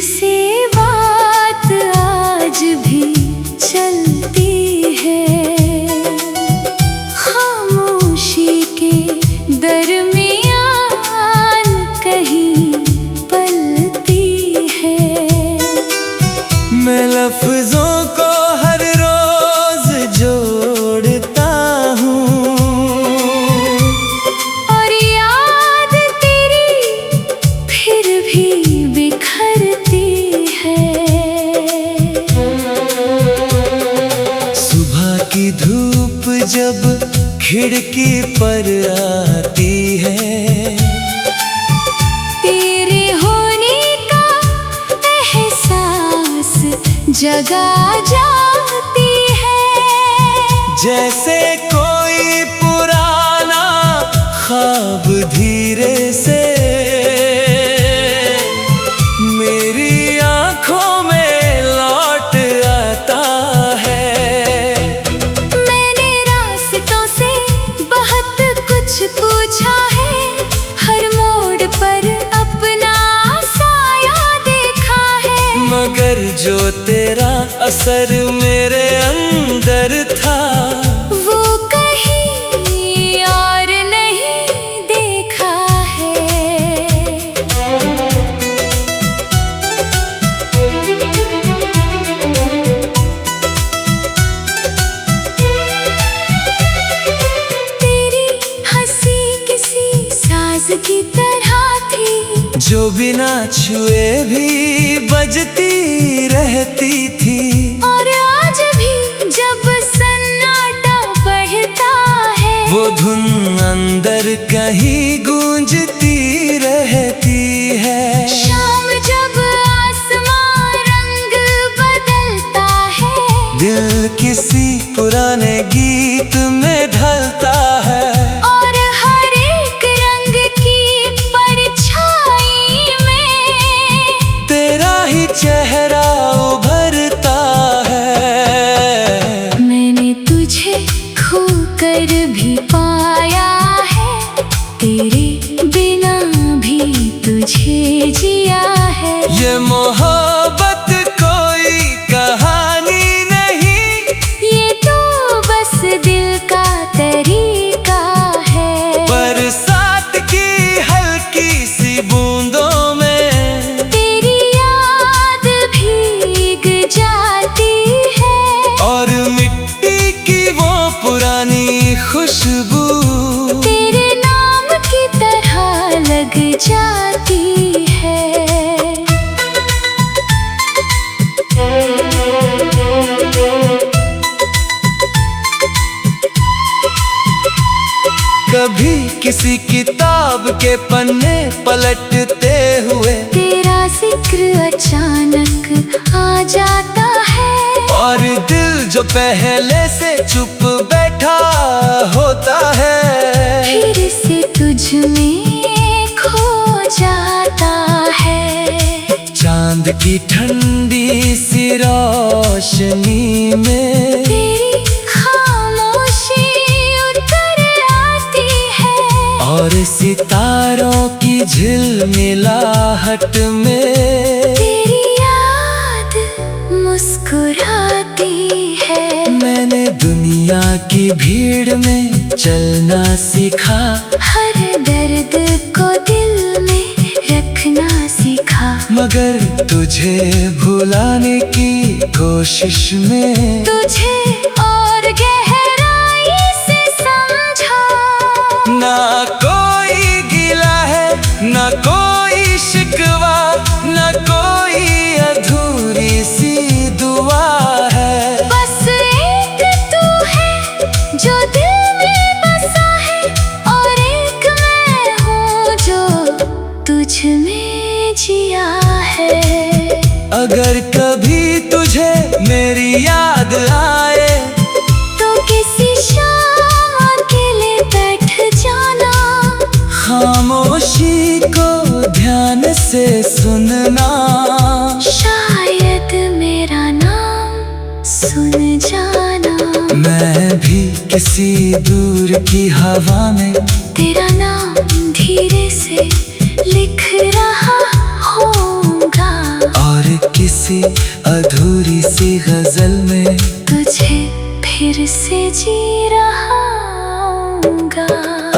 से बात आज भी चलती है, खामोशी के दरमियान कहीं पलती है। मैं लफ्जों को हर रोज जोड़ता हूँ और याद तेरी फिर भी बिखरती है। सुबह की धूप जब खिड़की पर आती है, तेरे होने का एहसास जगा जाती है। जैसे कोई पुराना ख्वाब धीरे से मेरी आंखों में लौट आता है। मैंने रास्तों से बहुत कुछ पूछा है, हर मोड़ पर अपना साया देखा है, मगर जो तेरा असर मेरे अंदर था वो कहीं और नहीं देखा है। तेरी हंसी किसी साज की तरह थी, जो बिना छुए भी बजती रहती थी। और आज भी जब सन्नाटा बढ़ता है, वो धुन अंदर कहीं गूंजती रहती है। शाम जब आसमां रंग बदलता है, दिल किसी पुराने गीत में ढलता है, और हर एक रंग की परछाई में तेरा ही चेहरा उभरता है। मैंने तुझे खोकर भी पाया है, तेरे बिना भी तुझे जिया है। ये मोहब्बत कोई कहानी नहीं, ये तो बस दिल का तरीका है। बरसात की हल्की सी बूंदों में तेरी याद भीग जाती है, और मिट्टी की वो पुरानी खुशबू तेरे नाम की तरह लग जाती है। कभी किसी किताब के पन्ने पलटते हुए तेरा जिक्र अचानक आ जाता है, और दिल जो पहले से चुप बैठा होता है फिर से तुझ में खो जाता है। चांद की ठंडी सी रोशनी में तेरी खामोशी उतर आती है, और सितारों की झिलमिलाहट में तेरी याद मुस्कुराती है। मैंने दुनिया की भीड़ में चलना सीखा, हर दर्द को दिल में रखना सीखा, मगर तुझे भुलाने की कोशिश में तुझे और गहराई से समझा। ना कोई गिला है, ना कोई शिकवा, ना कोई अधूरी सी दुआ है। बस एक तू है जो दिल में बसा है, और एक मैं हूँ जो तुझ में जिया है। अगर कभी तुझे मेरी याद आए, तो किसी शाम अकेले बैठ जाना, खामोशी को ध्यान से सुनना, शायद मेरा नाम सुन जाना। मैं भी किसी दूर की हवा में तेरा नाम धीरे से लिख रहा होगा। और सी अधूरी सी गजल में तुझे फिर से जी रहा हूँगा।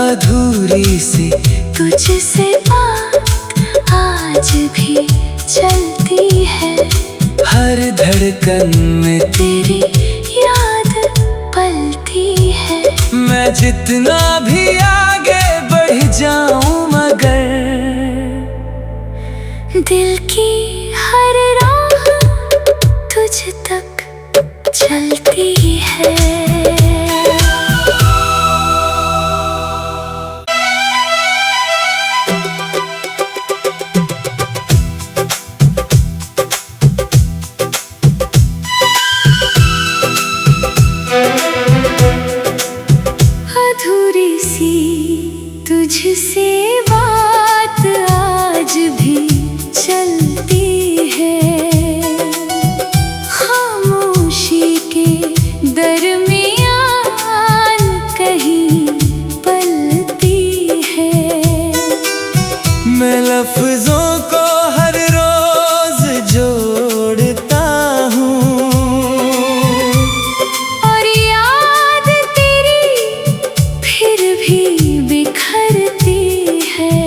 अधूरी सी तुझसे बात आज भी चलती है। हर धड़कन में तेरी याद पलती है। मैं जितना भी आगे बढ़ जाऊं मगर दिल की हर राह तुझ तक चलती है। अधूरी सी तुझसे बात आज भी चलती है। खामोशी के दरमियान कहीं पलती है। मैं लफ्जों को हर रोज जोड़ता हूँ और याद तेरी फिर भी बिखरती है।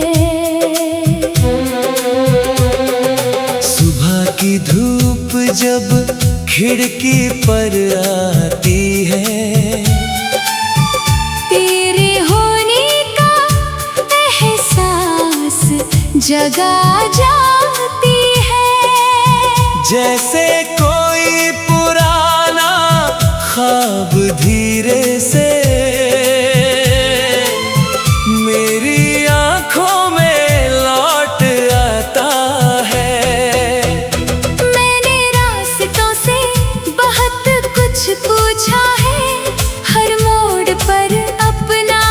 सुबह की धूप जब खिड़की पर आती है तेरे होने का एहसास जगा जाती है। जैसे कोई पुराना ख्वाब धीरे से मेरी आंखों में लौट आता है। मैंने रास्तों से बहुत कुछ पूछा है। हर मोड़ पर अपना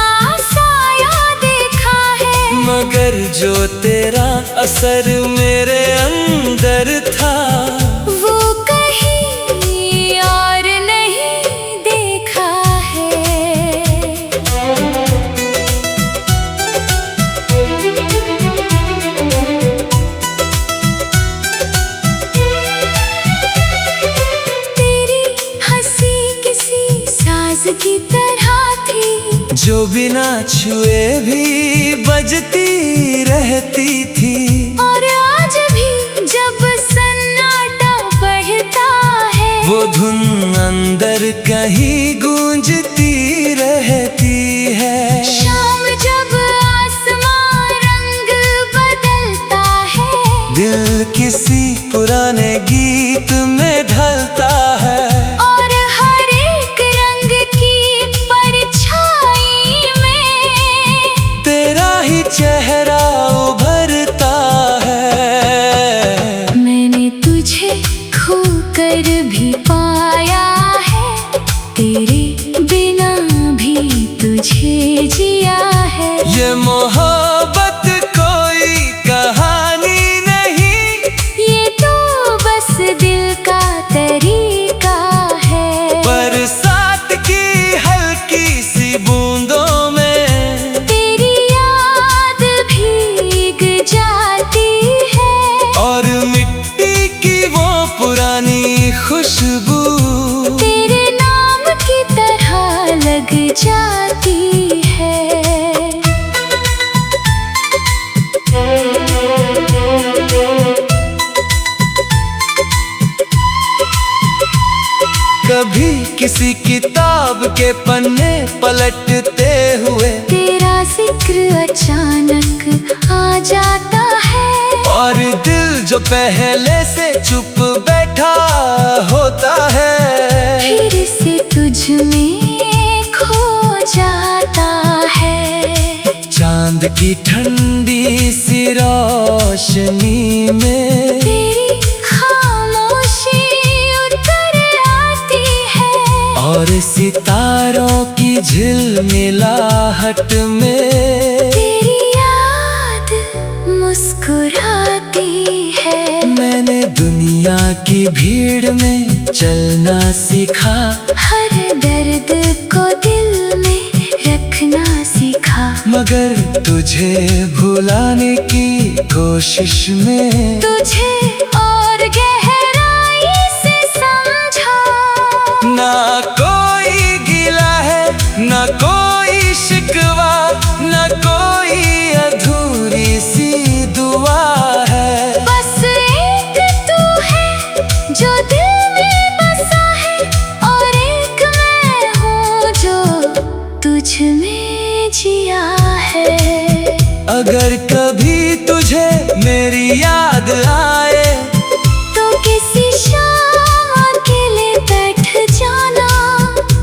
साया देखा है। मगर जो तेरा असर मेरे अंदर था वो कहीं और नहीं देखा है। तेरी हंसी किसी साज की तरह थी जो बिना छुए भी बजती रहती थी। और आज भी जब सन्नाटा बढ़ता है वो धुन अंदर कहीं गूंजती रहती है। शाम जब आसमां रंग बदलता है दिल किसी पुराने गीत में ढलता है। और हर एक रंग की परछाई में तेरा ही चेहरा उभरता है। मैंने तुझे खो कर भी पाया है। तेरे बिना भी तुझे जिया है। ये मोहब्बत कोई कहानी नहीं ये तो बस दिल का तरीका है। बरसात की हल्की सी बूंदों में तेरी याद भीग जाती है। और मिट्टी की वो पुरानी खुशबू तेरे नाम की तरह लग जाती है। कभी किसी किताब के पन्ने पलटते हुए तेरा जिक्र अचानक आ जाता है। और दिल जो पहले से चुप बैठा होता है फिर से तुझ में खो जाता है। चांद की ठंडी सी रोशनी में तेरी खामोशी उतर आती है। और सितारों की झिलमिलाहट में तेरी याद मुस्कुराती है। मैंने दुनिया की भीड़ में चलना सीखा। हर दर्द को दिल में रखना सीखा। मगर तुझे भुलाने की कोशिश में तुझे और गहरा अगर कभी तुझे मेरी याद आए तो किसी शाम अकेले बैठ जाना,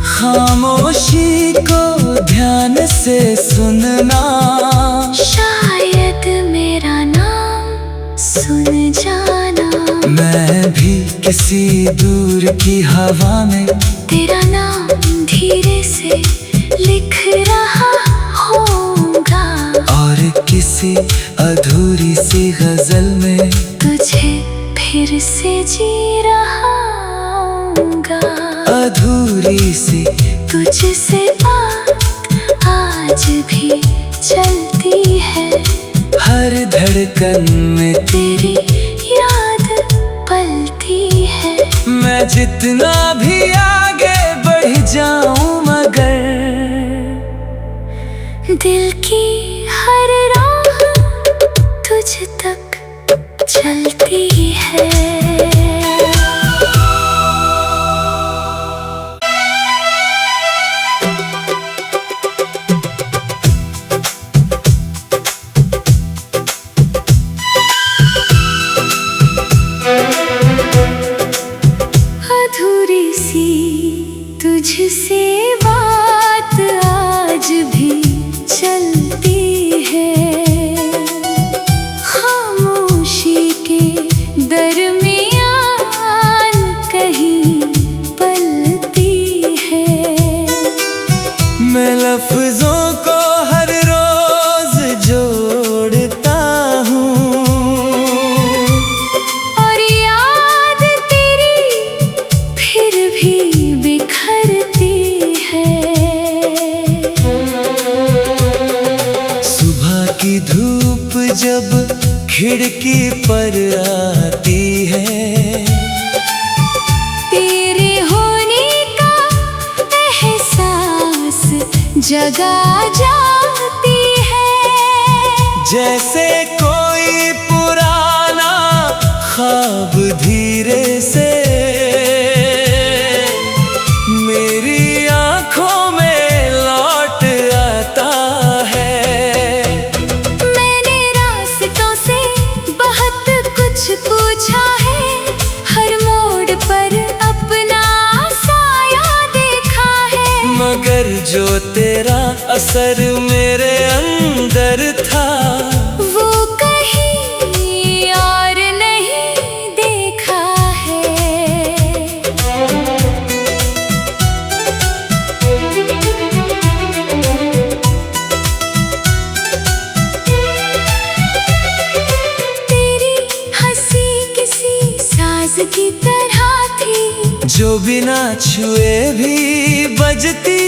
खामोशी को ध्यान से सुनना, शायद मेरा नाम सुन जाना। मैं भी किसी दूर की हवा में तेरा नाम धीरे से लिख रहा होगा, और किसी अधूरी सी गजल में तुझे फिर से जी रहा होगा। अधूरी सी तुझसे बात आज भी चलती है, हर धड़कन में तेरी याद पलती है। मैं जितना भी आगे बढ़ जाऊं मगर दिल की हर राह तुझ तक चलती है। अधूरी सी तुझसे बात आज भी चलती है, खामोशी के दरमियान कहीं पलती है। मैं लफ्जों को हर रोज जोड़ता हूँ, और याद तेरी फिर भी बिखरती है। सुबह की धूप जब खिड़की पर आती है, तेरे होने का एहसास जगा जाती है। जैसे कोई पुराना ख्वाब धीरे से मेरी आंखों में लौट आता है। मैंने रास्तों से बहुत कुछ पूछा है, हर मोड़ पर अपना साया देखा है, मगर जो तेरा असर मेरे अंदर था वो कहीं और नहीं देखा है। तेरी हंसी किसी साज की तरह थी, जो बिना छुए भी बजती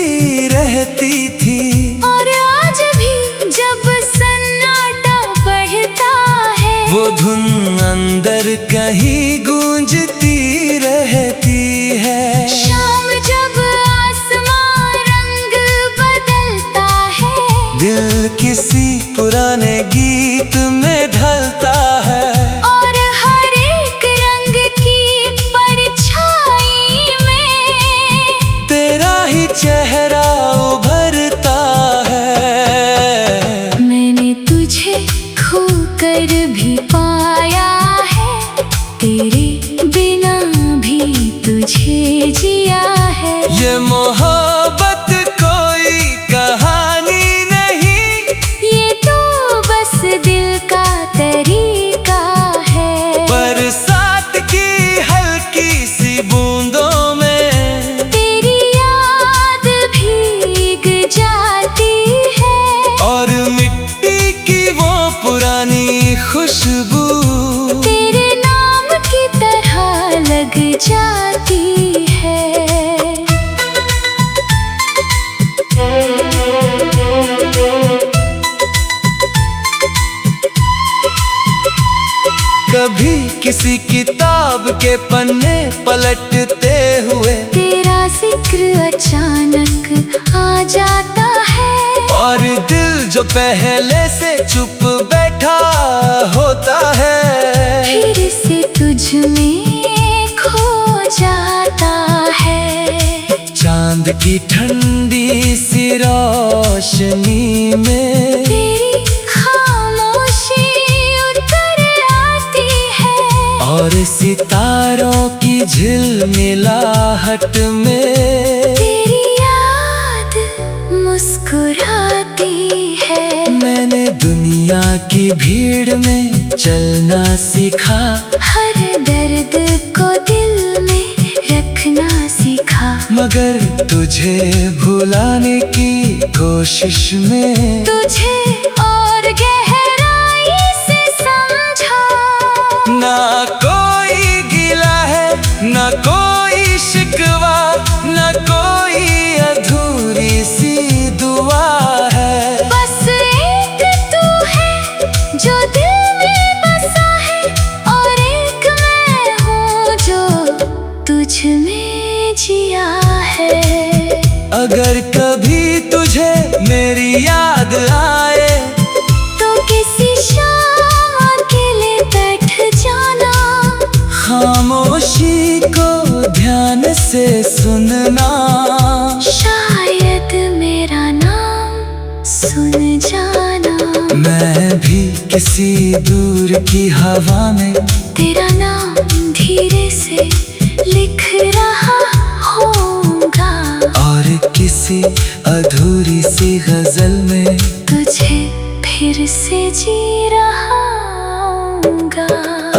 रहती थी। और आज भी जब सन्नाटा बढ़ता है, वो धुन अंदर कहीं गूंजती रहती है। शाम जब आसमां रंग बदलता है, दिल किसी पुराने गीत में ढलता है, और हर एक रंग की परछाई में तेरा ही चेहरा उभरता है। मैंने तुझे खो कर भी पाया है, तेरे बिना भी तुझे जिया है। ये मोहब्बत कोई कहानी नहीं, ये तो बस दिल का तरीका है। बरसात की हल्की सी बूंदों में तेरी याद भीग जाती है, और मिट्टी की वो पुरानी खुशबू तेरे नाम की तरह लग जाती है। कभी किसी किताब के पन्ने पलटते हुए तेरा जिक्र अचानक आ जाता है, और दिल जो पहले से चुप बैठा होता है फिर से तुझ में खो जाता है। चांद की ठंडी सी रोशनी में तेरी खामोशी और सितारों की झिलमिलाहट में तेरी याद मुस्कुराती है। मैंने दुनिया की भीड़ में चलना सीखा, हर दर्द को दिल में रखना सीखा। मगर तुझे भुलाने की कोशिश में तुझे और गहराई से समझा। ना कोई गिला है, ना कोई शिकवा, ना कोई अधूरी सी दुआ है। बस एक तू है जो दिल में बसा है, और एक मैं हूँ जो तुझ में जिया है। अगर कभी तुझे मेरी याद आए तो किसी शाम अकेले बैठ जाना। खामोशी को ध्यान से सुनना, शायद मेरा नाम सुन जाना। मैं भी किसी दूर की हवा में तेरा नाम धीरे से लिख रहा होऊंगा, और किसी अधूरी सी गजल में तुझे फिर से जी रहा होऊंगा।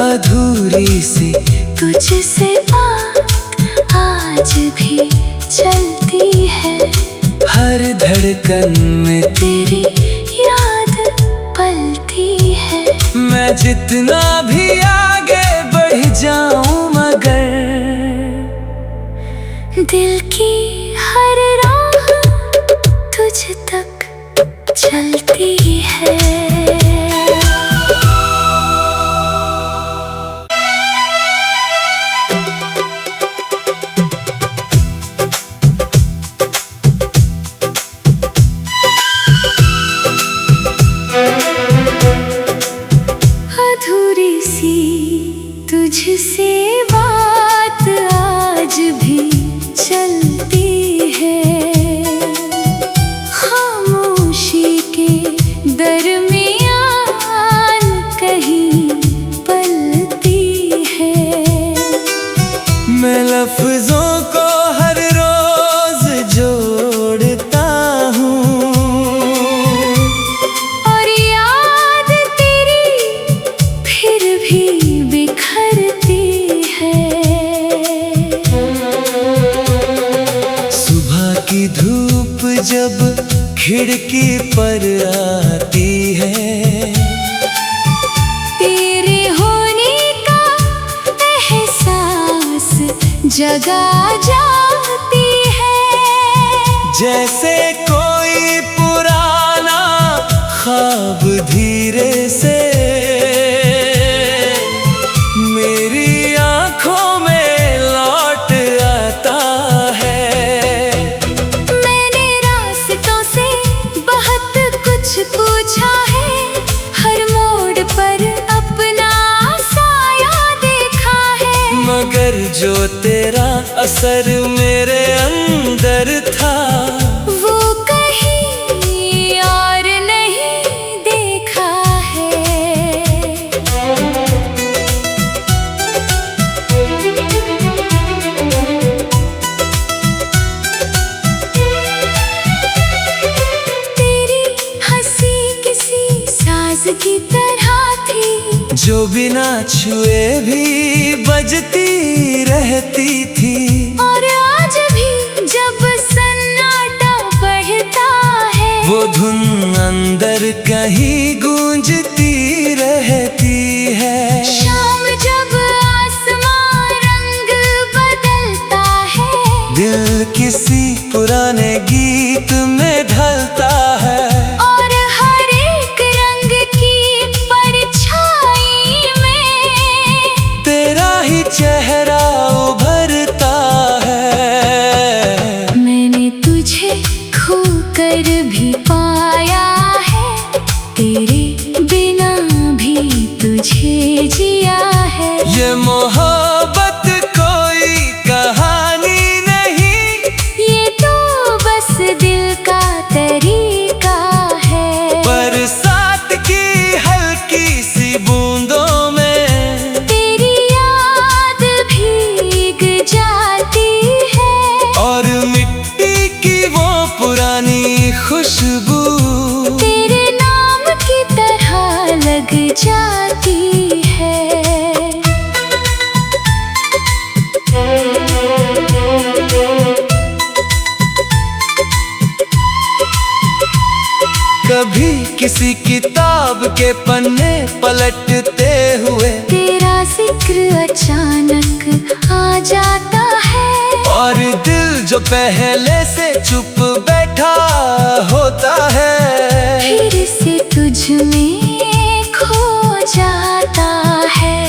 अधूरी सी तुझसे बात आज भी चलती है। हर धड़कन में तेरी याद पलती है। मैं जितना भी आगे बढ़ जाऊं, मगर दिल की हर राह तुझ तक चलती है। अधूरी सी तुझसे बात आज भी चलती है। खामोशी के दरमियान कहीं पलती है। मैं लफ्जों को हर रोज जोड़ता हूँ, और याद तेरी फिर भी बिखरती है। सुबह की धूप जब खिड़की पर आती है, तेरे होने का एहसास जगा जाती है। जैसे कोई पुराना ख्वाब धीरे से मेरी आंखों में लौट आता है। मैंने रास्तों से बहुत कुछ पूछा है, हर मोड़ पर अपना साया देखा है। मगर जो तेरा असर मेरे अंदर था, वो कहीं और नहीं देखा है। तेरी हंसी किसी साज की तरह थी, जो बिना छुए भी बजती रहती थी। और आज भी जब सन्नाटा बढ़ता है, वो धुन अंदर कहीं गूंजती रहती है। शाम जब आसमां रंग बदलता है, दिल किसी पुराने गीत में ढलता है। और हर एक रंग की परछाई में तेरा ही चेहरा उभरता है। मैंने तुझे खो कर भी पाया है, तेरे बिना भी तुझे जिया है। ये मोहब्बत कोई कहानी नहीं, ये तो बस दिल का तरीका है। बरसात की हल्की सी बूंदों में तेरी याद कभी किसी किताब के पन्ने पलटते हुए तेरा जिक्र अचानक आ जाता है, और दिल जो पहले से चुप बैठा होता है फिर से तुझ में खो जाता है।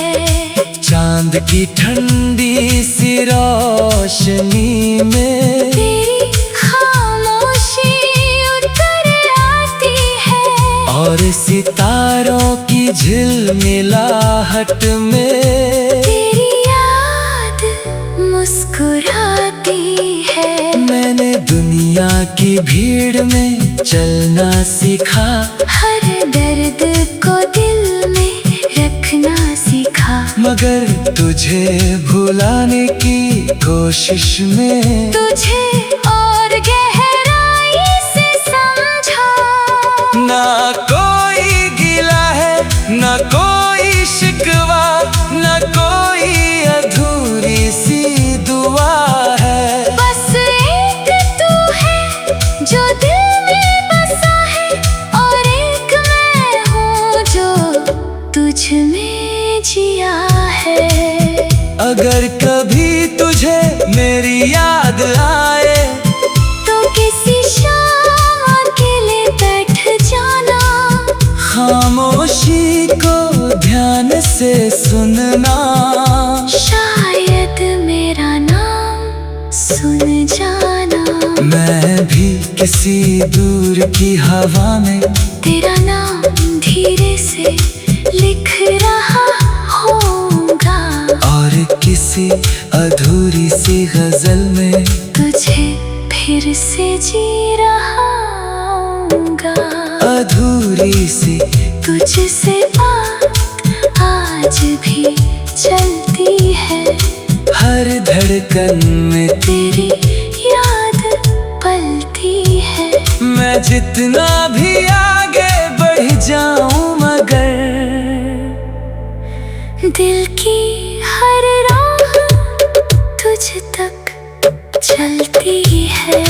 चांद की ठंडी सी रोशनी में तेरी खामोशी उतर आती है, और सितारों की झिलमिलाहट में तेरी याद मुस्कुराती है। मैंने दुनिया की भीड़ में चलना सीखा, हर दर्द को दिल में रखना सीखा, मगर तुझे भुलाने की कोशिश में तुझे और गहराई से समझा। ना कोई गिला है, ना कोई शिकवा, ना कोई अधूरी सी दुआ है। बस एक तू है जो दिल में बसा है, और एक मैं हूँ जो तुझ में जिया है। अगर कभी तुझे मेरी याद आए तो किसी शाम अकेले बैठ जाना, खामोशी को ध्यान से सुनना, शायद मेरा नाम सुन जाना। मैं भी किसी दूर की हवा में तेरा नाम धीरे से लिख रहा होगा, और किसी अधूरी सी गजल में तुझे फिर से जी रहा होगा। अधूरी सी तुझसे बात आज भी चलती है, हर धड़कन में तेरी याद पलती है। मैं जितना भी आगे बढ़ जाऊं मगर दिल की हर राह तुझ तक चलती है।